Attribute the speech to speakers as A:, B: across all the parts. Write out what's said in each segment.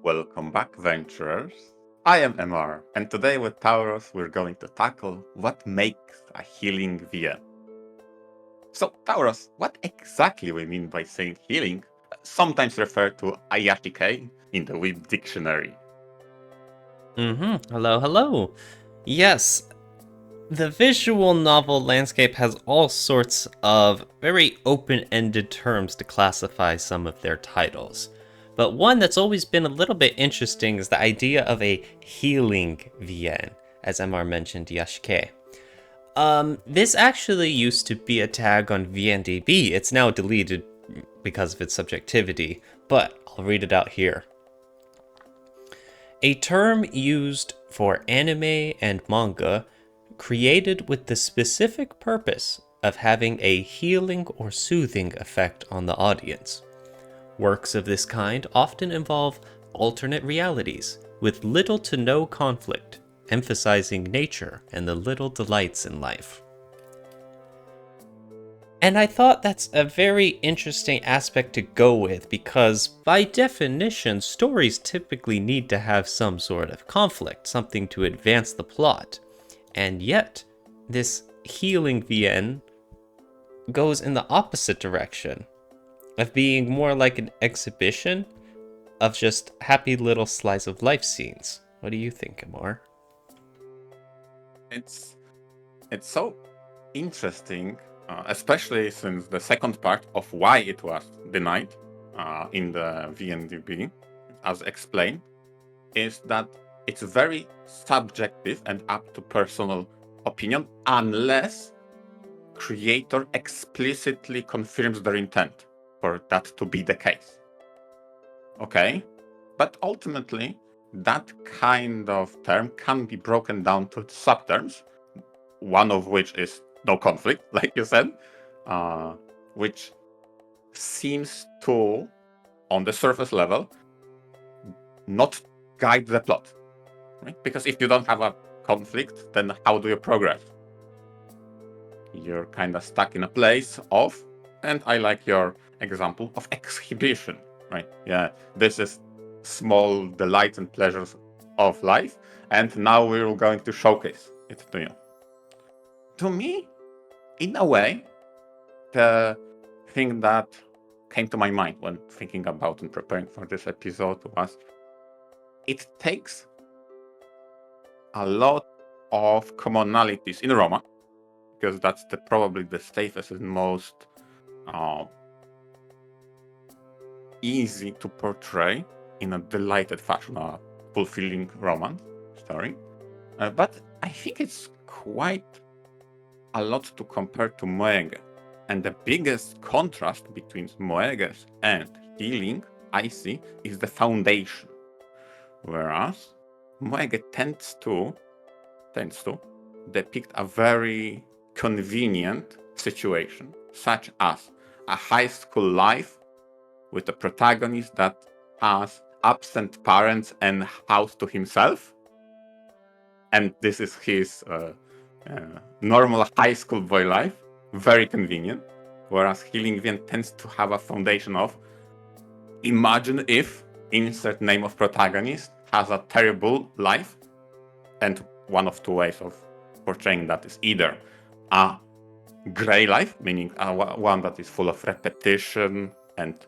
A: Welcome back, venturers. I am MR, and today with Tauros we're going to tackle what makes a healing VN. So, Tauros, what exactly we mean by saying healing, sometimes referred to Ayashike in the Web dictionary?
B: Hello. Yes, the visual novel landscape has all sorts of very open-ended terms to classify some of their titles. But one that's always been a little bit interesting is the idea of a healing VN, as MR mentioned, Yashike. This actually used to be a tag on VNDB. It's now deleted because of its subjectivity, but I'll read it out here. A term used for anime and manga created with the specific purpose of having a healing or soothing effect on the audience. Works of this kind often involve alternate realities with little to no conflict, emphasizing nature and the little delights in life. And I thought that's a very interesting aspect to go with because, by definition, stories typically need to have some sort of conflict, something to advance the plot. And yet, this healing VN goes in the opposite direction, of being more like an exhibition of just happy little slice of life scenes. What do you think, Amar?
A: It's so interesting, especially since the second part of why it was denied in the VNDB, as explained, is that it's very subjective and up to personal opinion unless creator explicitly confirms their intent for that to be the case. Okay? But ultimately, that kind of term can be broken down to subterms, one of which is no conflict, like you said, which seems to, on the surface level, not guide the plot. Right? Because if you don't have a conflict, then how do you progress? You're kind of stuck in a place of, and I like your example of exhibition, right? Yeah, this is small delights and pleasures of life, and now we're going to showcase it to you. To me, in a way, the thing that came to my mind when thinking about and preparing for this episode was it takes a lot of commonalities in Roma, because that's probably the safest and most easy to portray in a delighted fashion, a fulfilling romance story. But I think it's quite a lot to compare to Moege. And the biggest contrast between Moeges and healing, I see, is the foundation. Whereas Moege tends to depict a very convenient situation, such as a high school life with a protagonist that has absent parents and house to himself. And this is his normal high school boy life, very convenient. Whereas Healing Vian tends to have a foundation of, imagine if insert name of protagonist has a terrible life, and one of two ways of portraying that is either a gray life, meaning one that is full of repetition and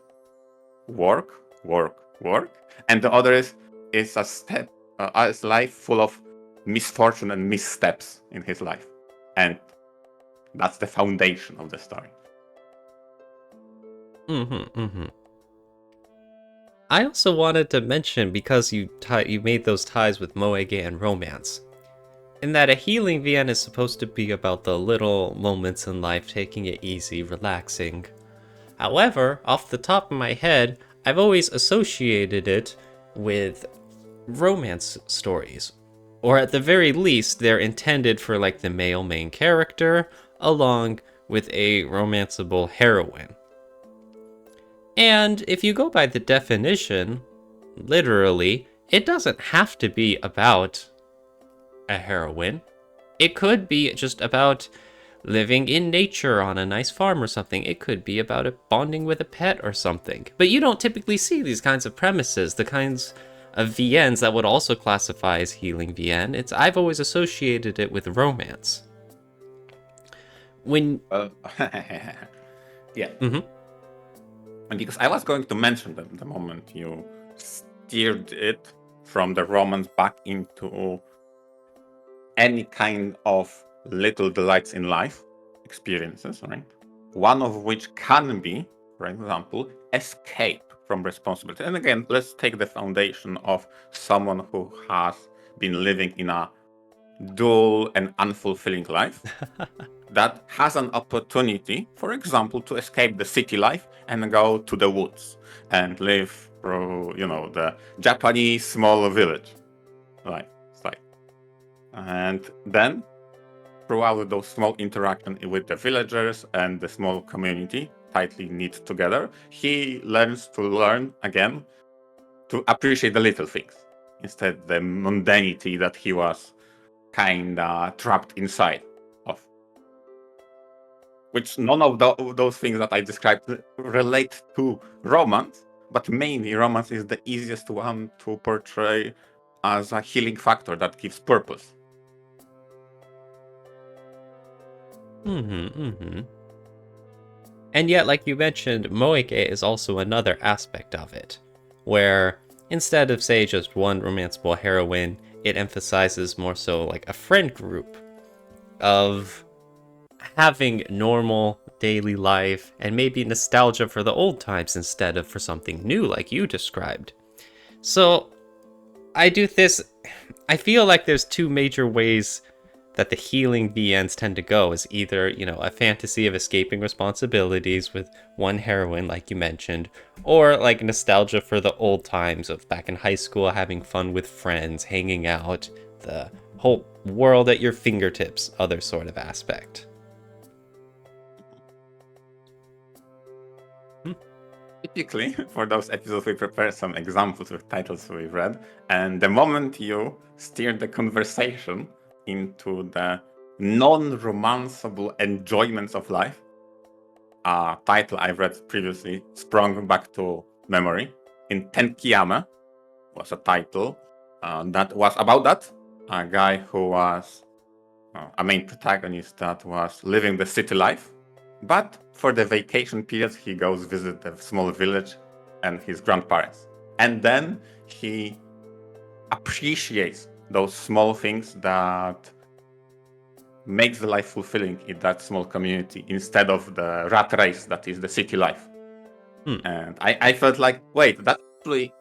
A: work, and the other is a life full of misfortune and missteps in his life, and that's the foundation of the story.
B: I also wanted to mention, because you made those ties with Moege and romance, in that a healing VN is supposed to be about the little moments in life, taking it easy, relaxing. However, off the top of my head, I've always associated it with romance stories. Or at the very least, they're intended for like the male main character, along with a romanceable heroine. And if you go by the definition, literally, it doesn't have to be about a heroine. It could be just about living in nature on a nice farm or something. It could be about bonding with a pet or something. But you don't typically see these kinds of premises, the kinds of VNs that would also classify as healing VN, I've always associated it with romance. When
A: Well, yeah.
B: Mhm.
A: And because I was going to mention that the moment you steered it from the romance back into any kind of little delights in life experiences, right? One of which can be, for example, escape from responsibility. And again, let's take the foundation of someone who has been living in a dull and unfulfilling life that has an opportunity, for example, to escape the city life and go to the woods and live through, the Japanese small village life. And then throughout those small interactions with the villagers and the small community tightly knit together, he learns to learn again to appreciate the little things instead the mundanity that he was kinda trapped inside of. Which none of those things that I described relate to romance, but mainly romance is the easiest one to portray as a healing factor that gives purpose.
B: And yet, like you mentioned, Moeke is also another aspect of it, where instead of, say, just one romanceable heroine, it emphasizes more so like a friend group of having normal daily life and maybe nostalgia for the old times instead of for something new, like you described. So, I feel like there's two major ways that the healing VNs tend to go is either, a fantasy of escaping responsibilities with one heroine, like you mentioned, or like nostalgia for the old times of back in high school, having fun with friends, hanging out, the whole world at your fingertips, other sort of aspect.
A: Typically, for those episodes, we prepare some examples with titles we've read, and the moment you steer the conversation into the non-romanceable enjoyments of life, a title I've read previously sprung back to memory. In Tenkiyama was a title that was about that. A guy who was a main protagonist that was living the city life, but for the vacation period, he goes visit the small village and his grandparents. And then he appreciates those small things that makes the life fulfilling in that small community instead of the rat race that is the city life. And I felt like, wait, that actually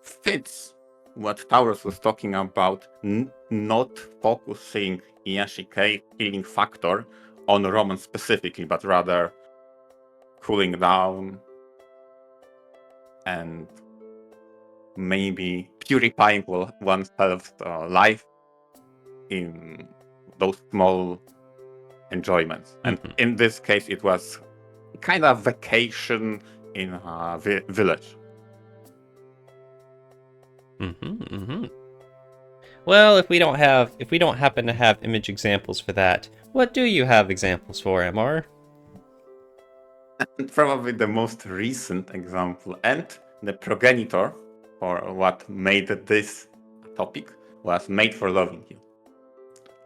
A: fits what Taurus was talking about, not focusing Iyashikei healing factor on romance specifically, but rather cooling down and maybe purifying oneself's life in those small enjoyments. And in this case, it was kind of vacation in a village.
B: Well, if we don't happen to have image examples for that, what do you have examples for, MR?
A: And probably the most recent example and the progenitor for what made this topic was Made for Loving You.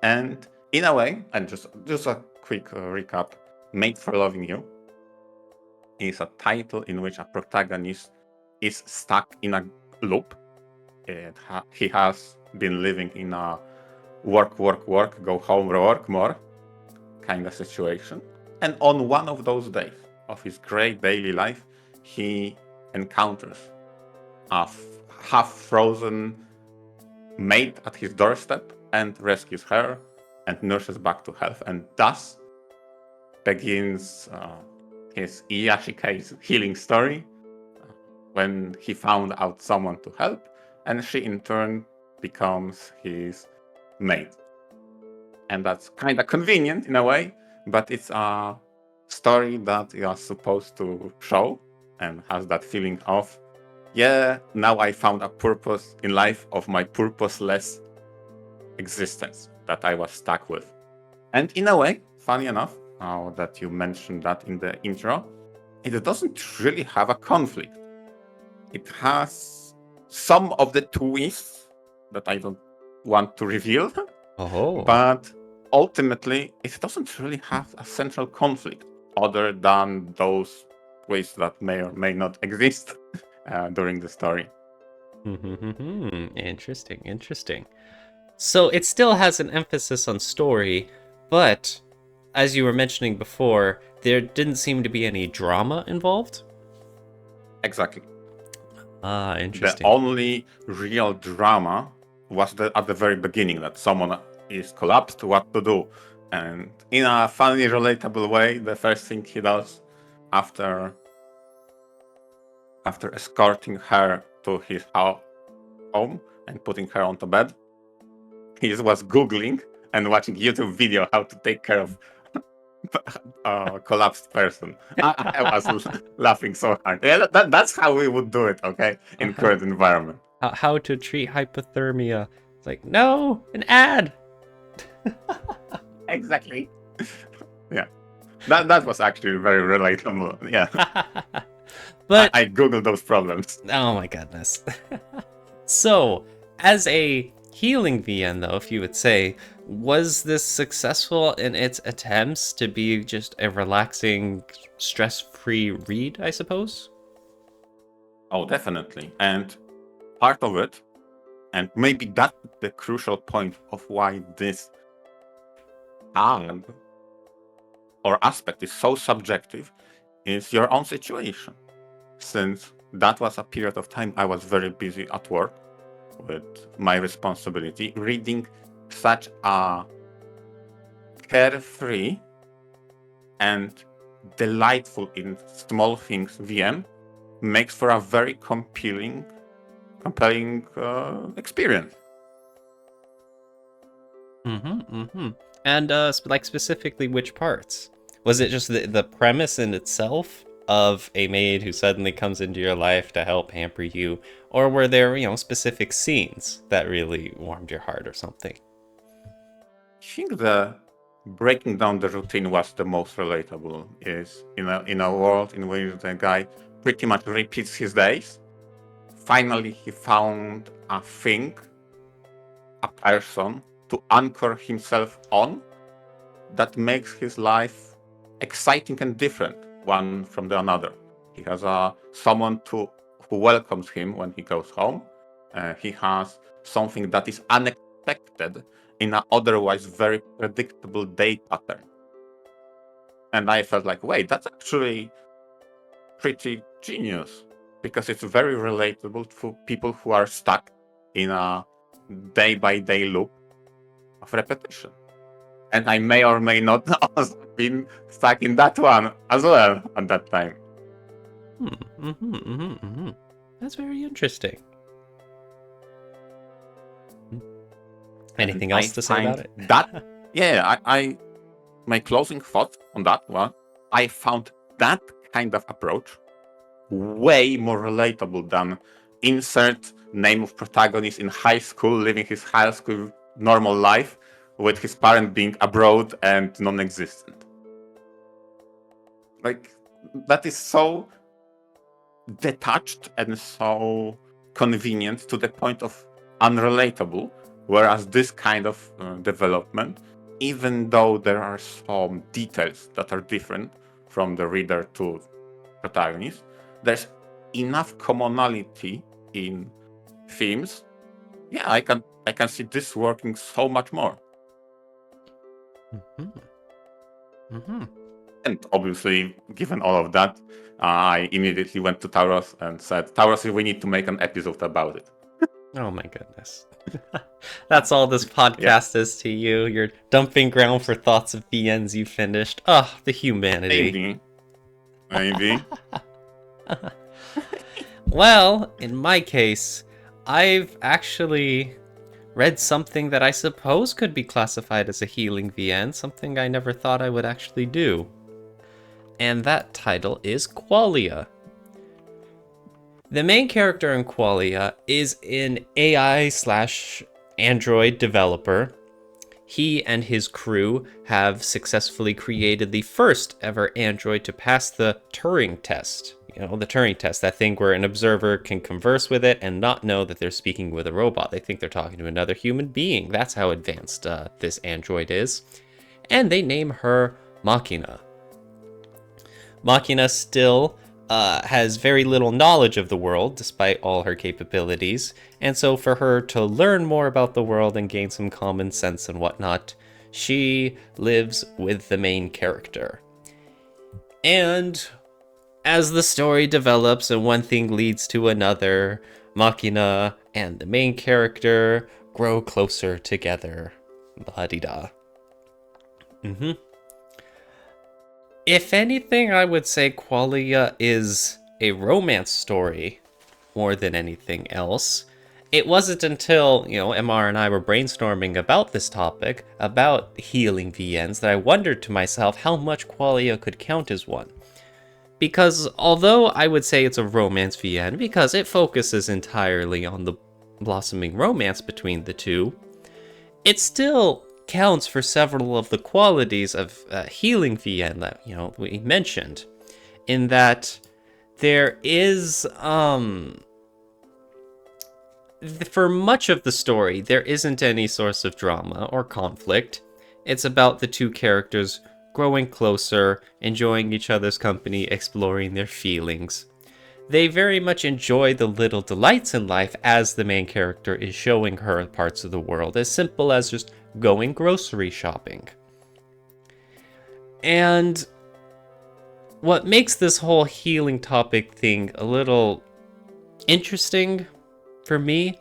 A: And in a way, and just a quick recap, Made for Loving You is a title in which a protagonist is stuck in a loop. He has been living in a work, go home, work more kind of situation. And on one of those days of his great daily life, he encounters a half-frozen maid at his doorstep and rescues her and nurses back to health. And thus begins his Iyashikei's healing story when he found out someone to help, and she in turn becomes his maid. And that's kind of convenient in a way, but it's a story that you are supposed to show and has that feeling of, yeah, now I found a purpose in life of my purposeless existence that I was stuck with. And in a way, funny enough, now that you mentioned that in the intro, it doesn't really have a conflict. It has some of the twists that I don't want to reveal,
B: Oh.
A: but ultimately it doesn't really have a central conflict other than those twists that may or may not exist during the story.
B: Interesting, interesting. So it still has an emphasis on story, but as you were mentioning before, there didn't seem to be any drama involved.
A: Exactly.
B: Ah,
A: The
B: interesting.
A: only real drama was at the very beginning, that someone is collapsed, what to do. And in a funny, relatable way, the first thing he does after escorting her to his home and putting her onto bed, he was Googling and watching YouTube video how to take care of a collapsed person. I was laughing so hard. Yeah, that's how we would do it, okay, in current environment.
B: How to treat hypothermia. It's like, no, an ad.
A: Exactly. Yeah. That was actually very relatable. Yeah.
B: But
A: I Googled those problems.
B: oh my goodness. So, as a healing VN, though, if you would say, was this successful in its attempts to be just a relaxing, stress-free read, I suppose?
A: Oh, definitely. And part of it, and maybe that's the crucial point of why this tag or aspect is so subjective, is your own situation. Since that was a period of time I was very busy at work with my responsibility, reading such a carefree and delightful in small things VM makes for a very compelling experience.
B: And like specifically which parts? Was it just the premise in itself of a maid who suddenly comes into your life to help pamper you, or were there, specific scenes that really warmed your heart or something?
A: I think the breaking down the routine was the most relatable. Is in a world in which the guy pretty much repeats his days. Finally, he found a thing, a person to anchor himself on that makes his life exciting and different one from the another. He has someone who welcomes him when he goes home. He has something that is unexpected in an otherwise very predictable day pattern. And I felt like, wait, that's actually pretty genius, because it's very relatable to people who are stuck in a day-by-day loop of repetition. And I may or may not have been stuck in that one as well at that time.
B: That's very interesting. Anything else to say about it?
A: That, yeah, my closing thoughts on that one, I found that kind of approach way more relatable than insert name of protagonist in high school, living his high school normal life with his parent being abroad and non-existent. Like, that is so detached and so convenient to the point of unrelatable, whereas this kind of development, even though there are some details that are different from the reader to protagonist, there's enough commonality in themes. Yeah, I can see this working so much more. And obviously, given all of that, I immediately went to Tauros and said, Tauros, we need to make an episode about it.
B: Oh my goodness. That's all this podcast is to you. Your dumping ground for thoughts of VNs you finished. Oh, the humanity.
A: Maybe.
B: Well, in my case, I've actually read something that I suppose could be classified as a healing VN, something I never thought I would actually do. And that title is Qualia. The main character in Qualia is an AI/Android developer. He and his crew have successfully created the first ever android to pass the Turing test, You know, the Turing test, that thing where an observer can converse with it and not know that they're speaking with a robot. They think they're talking to another human being. That's how advanced this android is. And they name her Machina. Machina still has very little knowledge of the world, despite all her capabilities. And so for her to learn more about the world and gain some common sense and whatnot, she lives with the main character. And as the story develops and one thing leads to another, Machina and the main character grow closer together. La-di-da. If anything, I would say Qualia is a romance story more than anything else. It wasn't until, MR and I were brainstorming about this topic, about healing VNs, that I wondered to myself how much Qualia could count as one. Because although I would say it's a romance VN, because it focuses entirely on the blossoming romance between the two, it still counts for several of the qualities of healing VN that, we mentioned. In that there is, for much of the story, there isn't any source of drama or conflict. It's about the two characters growing closer, enjoying each other's company, exploring their feelings. They very much enjoy the little delights in life as the main character is showing her parts of the world, as simple as just going grocery shopping. And what makes this whole healing topic thing a little interesting for me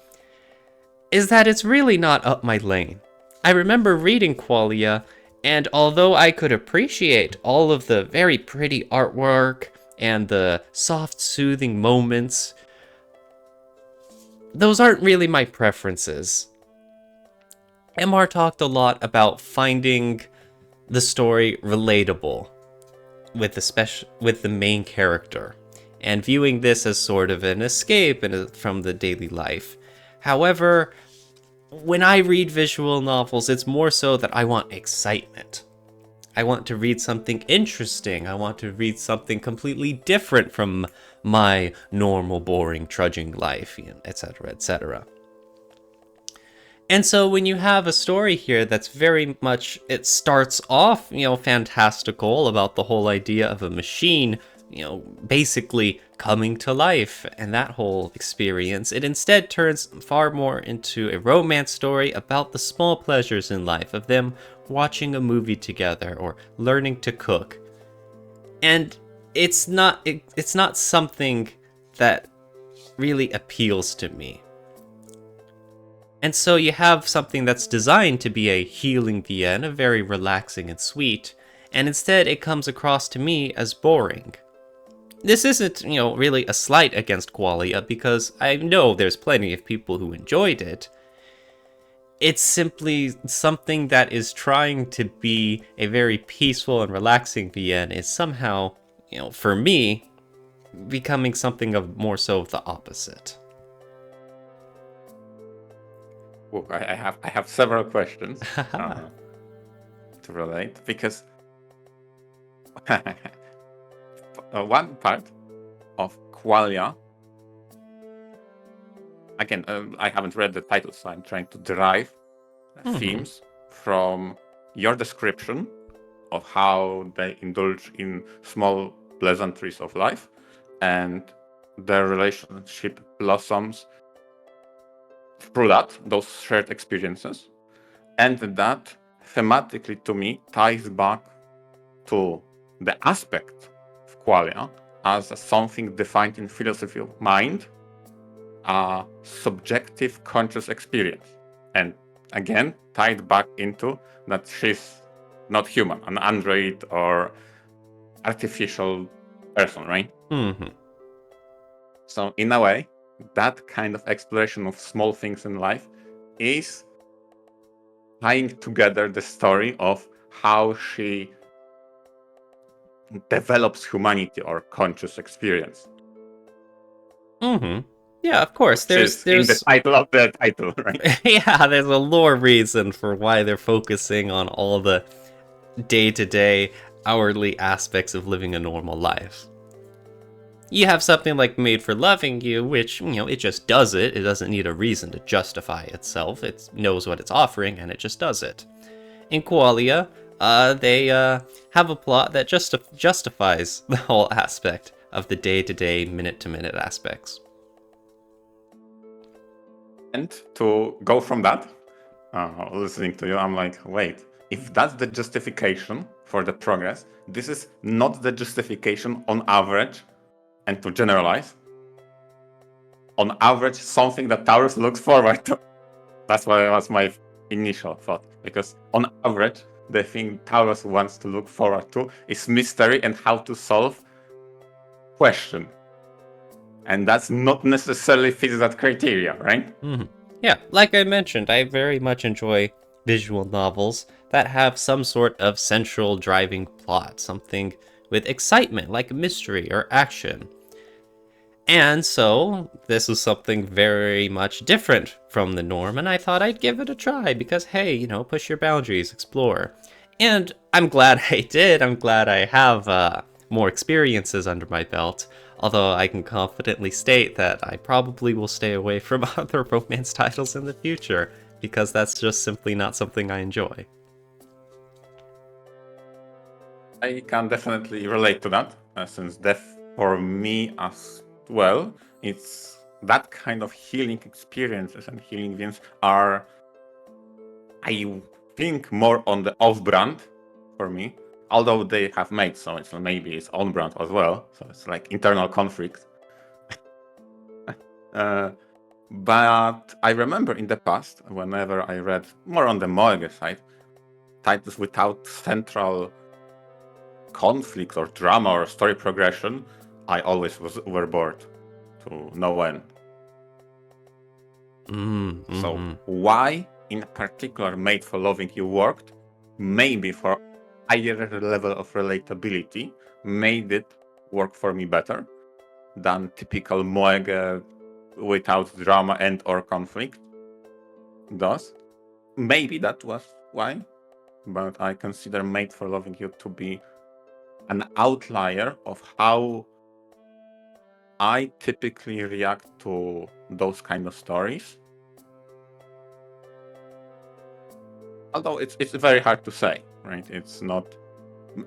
B: is that it's really not up my lane. I remember reading Qualia, and although I could appreciate all of the very pretty artwork and the soft, soothing moments, those aren't really my preferences. MR talked a lot about finding the story relatable with the main character, and viewing this as sort of an escape from the daily life. However, when I read visual novels, it's more so that I want excitement. I want to read something interesting. I want to read something completely different from my normal, boring, trudging life, etc., etc. And so when you have a story here that's very much, it starts off, fantastical about the whole idea of a machine, basically coming to life and that whole experience, it instead turns far more into a romance story about the small pleasures in life of them watching a movie together or learning to cook. And it's not something that really appeals to me. And so you have something that's designed to be a healing VN, very relaxing and sweet, and instead it comes across to me as boring. This isn't, really a slight against Qualia, because I know there's plenty of people who enjoyed it. It's simply something that is trying to be a very peaceful and relaxing VN is somehow, for me, becoming something of more so of the opposite.
A: Well, I have several questions to relate, because one part of Qualia, again, I haven't read the title, so I'm trying to derive themes from your description of how they indulge in small pleasantries of life, and their relationship blossoms through those shared experiences. And that thematically, to me, ties back to the aspect of Qualia as something defined in philosophy of mind, a subjective conscious experience. And again, tied back into that she's not human, an android or artificial person, right?
B: Mm-hmm.
A: So in a way, that kind of exploration of small things in life is tying together the story of how she develops humanity or conscious experience.
B: Mm-hmm. Yeah, of course. There's
A: in the title of the title, right?
B: Yeah, there's a lore reason for why they're focusing on all the day-to-day, hourly aspects of living a normal life. You have something like Made for Loving You, which, it just does it. It doesn't need a reason to justify itself. It knows what it's offering, and it just does it. In Qualia, they have a plot that justifies the whole aspect of the day-to-day, minute-to-minute aspects.
A: And to go from that, listening to you, I'm like, wait, if that's the justification for the progress, this is not the justification on average, and to generalize, on average, something that Taurus looks forward to. That's why was my initial thought, because on average, the thing Taurus wants to look forward to is mystery and how to solve question. And that's not necessarily fits that criteria, right?
B: Mm-hmm. Yeah, like I mentioned, I very much enjoy visual novels that have some sort of central driving plot, something with excitement, like mystery or action. And so, this is something very much different from the norm, and I thought I'd give it a try because, hey, push your boundaries, explore. And I'm glad I did. I'm glad I have more experiences under my belt, although I can confidently state that I probably will stay away from other romance titles in the future, because that's just simply not something I enjoy.
A: I can definitely relate to that, since death for me as well, it's that kind of healing experiences and healing events are, I think, more on the off-brand for me, although they have made so it's maybe it's on-brand as well, so it's like internal conflict. But I remember in the past, whenever I read more on the Mareeck side, titles without central conflict or drama or story progression, I always was overboard to no end.
B: Mm-hmm.
A: So why in particular Made for Loving You worked, maybe for higher level of relatability, made it work for me better than typical Moege without drama and or conflict does. Maybe that was why, but I consider Made for Loving You to be an outlier of how I typically react to those kind of stories. Although it's very hard to say, right? It's not.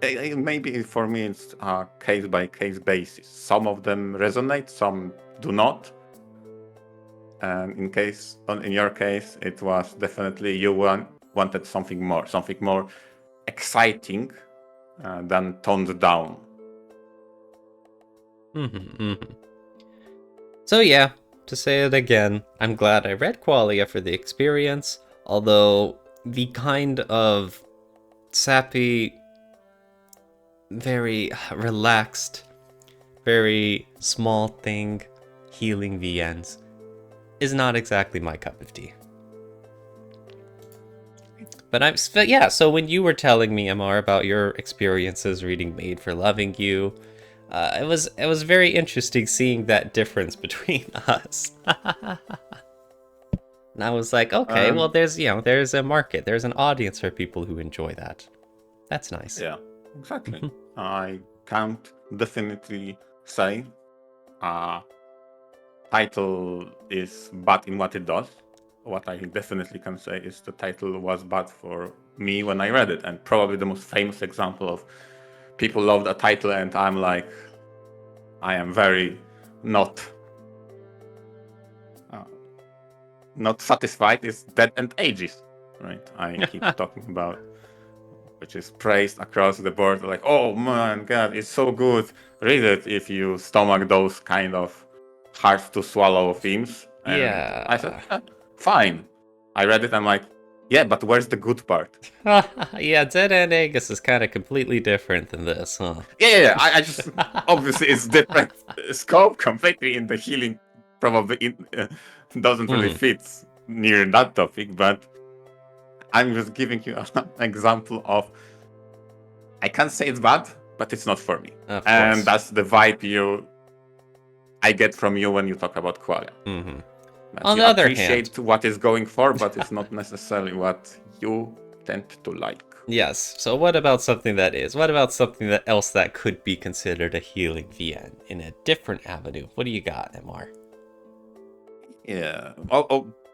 A: Maybe for me it's a case by case basis. Some of them resonate, some do not. And in your case, it was definitely you wanted something more exciting than toned down.
B: So yeah, to say it again, I'm glad I read Qualia for the experience, although the kind of sappy, very relaxed, very small thing healing VNs is not exactly my cup of tea. But yeah, so when you were telling me, Amar, about your experiences reading Made for Loving You, it was very interesting seeing that difference between us. And I was like, okay, well, there's a market, there's an audience for people who enjoy that. That's nice.
A: Yeah, exactly. I can't definitely say title is bad in what it does. What I definitely can say is the title was bad for me when I read it, and probably the most famous example of people loved a title and I'm like, I am very not satisfied is Dead End Ages, right? I keep talking about, which is praised across the board, like, oh man, God, it's so good. Read it if you stomach those kind of hard to swallow themes. And I said, fine. I read it, I'm like, yeah, but where's the good part?
B: Yeah, Dead End Aegis is kind of completely different than this, huh?
A: Yeah. I just, obviously it's different scope completely in the healing, probably doesn't really fit near that topic, but I'm just giving you an example of, I can't say it's bad, but it's not for me. And that's the vibe I get from you when you talk about Qualia.
B: On
A: you
B: the other
A: appreciate
B: hand,
A: what is going for, but it's not necessarily what you tend to like.
B: Yes. So what about something that is? What about something else that could be considered a healing VN in a different avenue? What do you got, MR?
A: Yeah.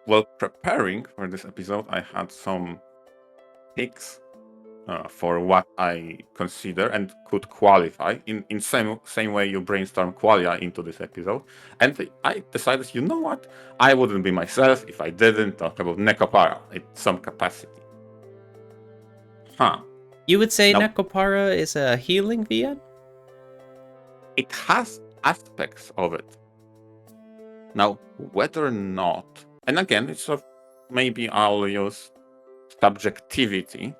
A: Well, preparing for this episode, I had some picks for what I consider and could qualify in same way you brainstorm qualia into this episode. And I decided, you know what? I wouldn't be myself if I didn't talk about Necopara in some capacity. Huh.
B: You would say
A: Now,
B: Nekopara is a healing VN?
A: it has aspects of it. Now, whether or not, and again, it's maybe I'll use subjectivity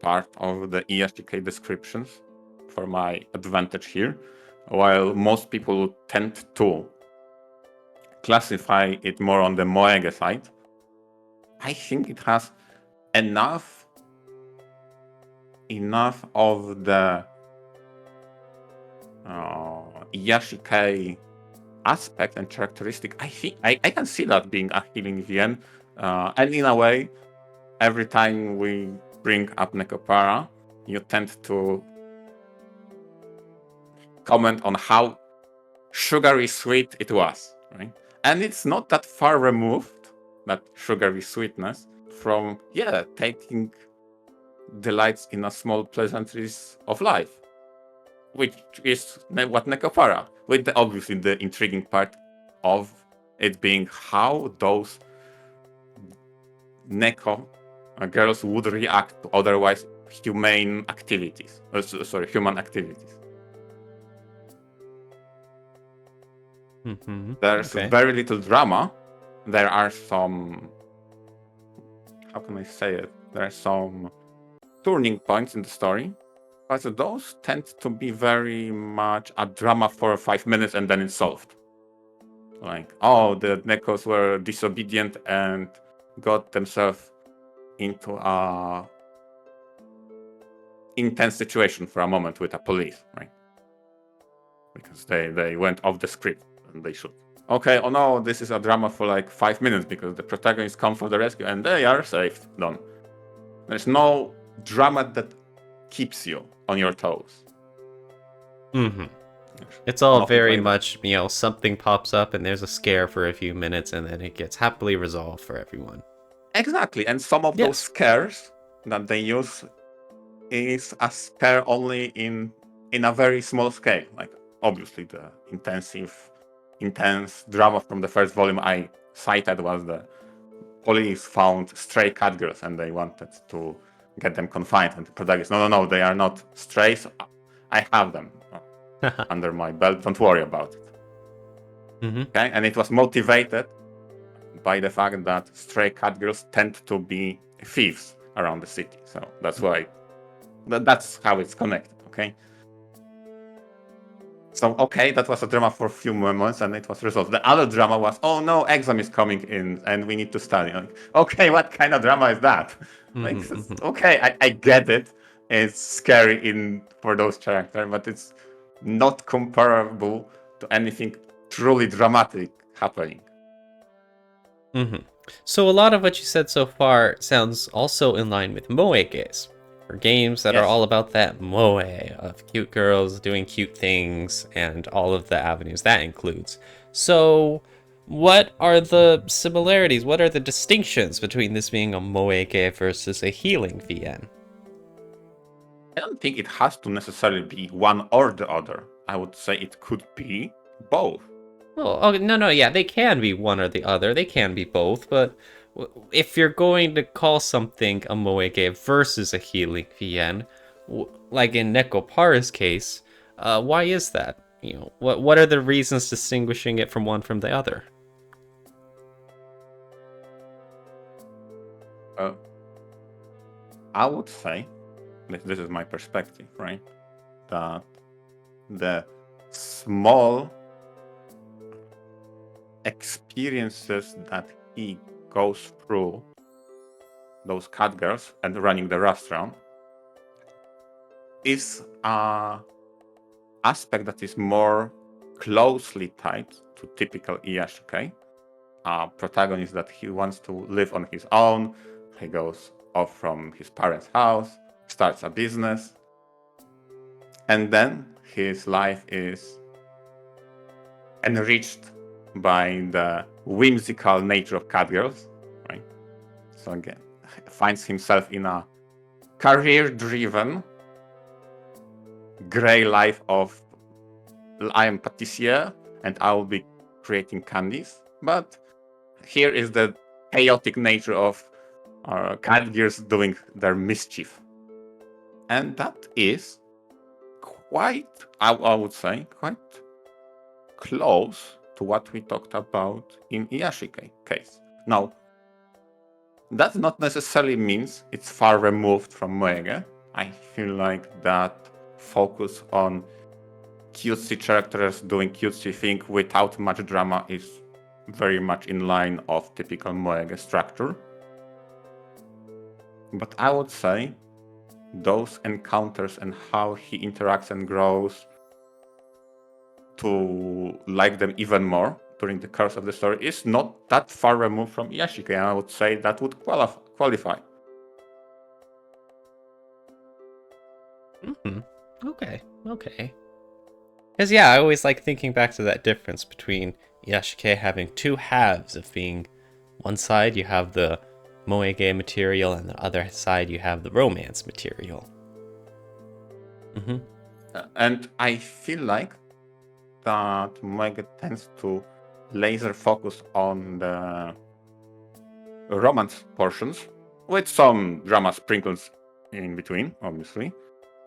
A: part of the ESGK descriptions for my advantage here, while most people tend to classify it more on the Moege side. I think it has enough of the Yashike aspect and characteristic. I think I can see that being a healing VN, and in a way, every time we bring up Necopara, you tend to comment on how sugary sweet it was, right? And it's not that far removed, that sugary sweetness, from taking delights in a small pleasantries of life, which is what Necopara, with obviously the intriguing part of it being how those Neko girls would react to otherwise human activities. Human activities.
B: Mm-hmm.
A: There's very little drama. There are some, how can I say it? There are some turning points in the story, but those tend to be very much a drama for 5 minutes and then it's solved. Like, oh, the Nekos were disobedient and got themselves into a intense situation for a moment with the police, right? Because they went off the script and they should. Okay, oh no, this is a drama for like 5 minutes because the protagonists come for the rescue and they are saved. Done. There's no drama that keeps you on your toes.
B: Mm-hmm. It's all
A: Nothing
B: very
A: like
B: much, something pops up and there's a scare for a few minutes and then it gets happily resolved for everyone.
A: Exactly, and some of those scares that they use is a scare only in a very small scale. Like, obviously, the intense drama from the first volume I cited was the police found stray cat girls and they wanted to get them confined. And the protagonist, no, they are not strays. I have them under my belt. Don't worry about it.
B: Mm-hmm.
A: Okay, and it was motivated by the fact that stray cat girls tend to be thieves around the city. So that's why, that's how it's connected. Okay. So, okay, that was a drama for a few moments and it was resolved. The other drama was, oh no, exam is coming in and we need to study. Like, okay, what kind of drama is that? Like, okay, I get it. It's scary for those characters, but it's not comparable to anything truly dramatic happening.
B: Mm-hmm. So a lot of what you said so far sounds also in line with moeges, or games that are all about that moe of cute girls doing cute things and all of the avenues that includes. So what are the similarities? What are the distinctions between this being a moege versus a healing VN?
A: I don't think it has to necessarily be one or the other. I would say it could be both.
B: Oh, no, yeah, they can be one or the other. They can be both, but if you're going to call something a moege versus a healing VN, like in Nekopara's case, why is that? What are the reasons distinguishing it from one from the other?
A: I would say, this is my perspective, right? That the small experiences that he goes through, those cat girls and running the restaurant, is a aspect that is more closely tied to typical Iyashikei. A protagonist that he wants to live on his own. He goes off from his parents' house, starts a business, and then his life is enriched by the whimsical nature of cat girls, right? So again, finds himself in a career-driven, gray life of I am patissier and I will be creating candies. But here is the chaotic nature of cat gears doing their mischief. And that is quite, I would say, quite close to what we talked about in Iyashike case. Now, that not necessarily means it's far removed from Moege. I feel like that focus on cutesy characters doing cutesy thing without much drama is very much in line of typical Moege structure. But I would say those encounters and how he interacts and grows to like them even more during the course of the story is not that far removed from Iyashike, and I would say that would qualify.
B: Okay. Because yeah, I always like thinking back to that difference between Iyashike having two halves of being one side you have the Moege material and the other side you have the romance material.
A: And I feel like that Moege tends to laser focus on the romance portions, with some drama sprinkles in between, obviously.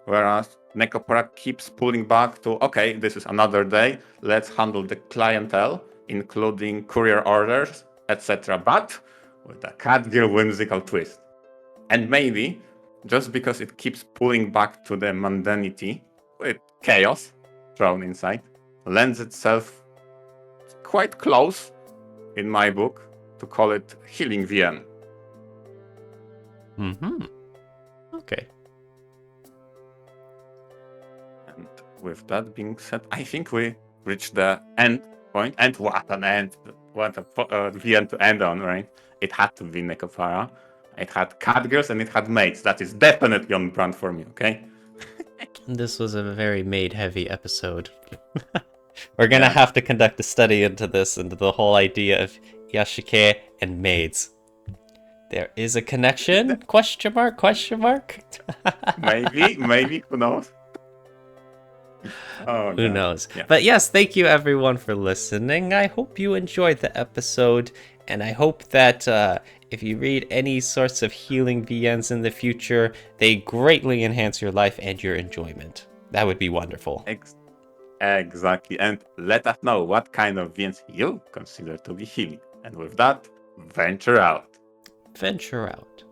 A: Whereas Necopora keeps pulling back to, okay, this is another day, let's handle the clientele, including courier orders, etc. But with a Catgirl whimsical twist. And maybe, just because it keeps pulling back to the mundanity, with chaos thrown inside, lends itself quite close, in my book, to call it Healing VN.
B: Okay.
A: And with that being said, I think we reached the end point. And what an end! What a VN to end on, right? It had to be Necopara. It had catgirls and it had mates. That is definitely on brand for me, okay?
B: This was a very maid-heavy episode. We're gonna have to conduct a study into this, into the whole idea of Iyashike and maids. There is a connection? Question mark?
A: maybe, who knows? Oh,
B: Who
A: God.
B: knows?
A: Yeah.
B: But yes, thank you everyone for listening. I hope you enjoyed the episode, and I hope that if you read any sorts of healing VNs in the future, they greatly enhance your life and your enjoyment. That would be wonderful.
A: Exactly. And let us know what kind of VNs you consider to be healing. And with that, venture out.
B: Venture out.